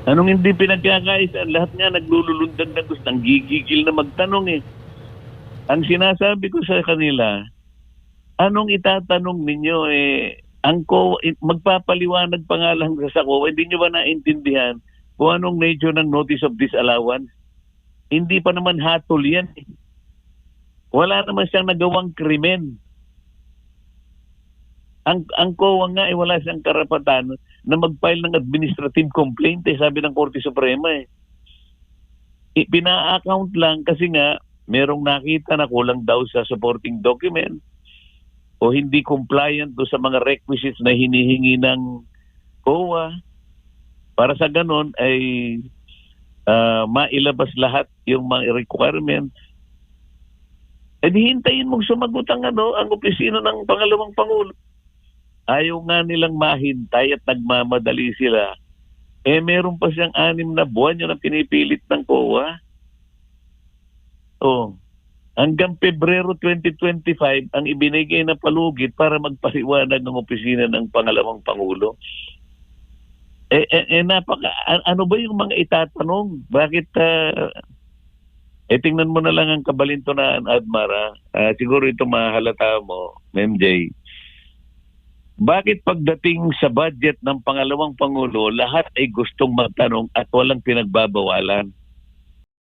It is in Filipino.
Anong hindi pinagkakaisa? Lahat nga naglululundag na gusto, nang gigigil na magtanong eh. Ang sinasabi ko sa kanila, anong itatanong ninyo eh, magpapaliwanag pa nga lang sa COA, hindi nyo ba naintindihan kung anong nature ng notice of disallowance? Hindi pa naman hatol yan eh. Wala naman siyang nagawang krimen. Ang COA nga ay wala siyang karapatan na mag-file ng administrative complaint eh, sabi ng Korte Suprema eh. Pina-account lang kasi nga merong nakita na kulang daw sa supporting document o hindi compliant do sa mga requisites na hinihingi ng COA. Para sa ganon ay mailabas lahat yung mga requirements. Eh di hintayin mong sumagot ang opisina ng pangalawang Pangulo. Ayaw nga nilang mahintay at nagmamadali sila. Eh meron pa siyang 6 na buwan yun ang pinipilit ng COA. Oh, hanggang Pebrero 2025 ang ibinigay na palugit para magpaliwanag ng opisina ng pangalawang Pangulo. Ano ba yung mga itatanong? Bakit tingnan mo na lang ang kabalintunaan, Admara. Siguro ito mahalata mo, MJ. Bakit pagdating sa budget ng pangalawang Pangulo, lahat ay gustong magtanong at walang pinagbabawalan?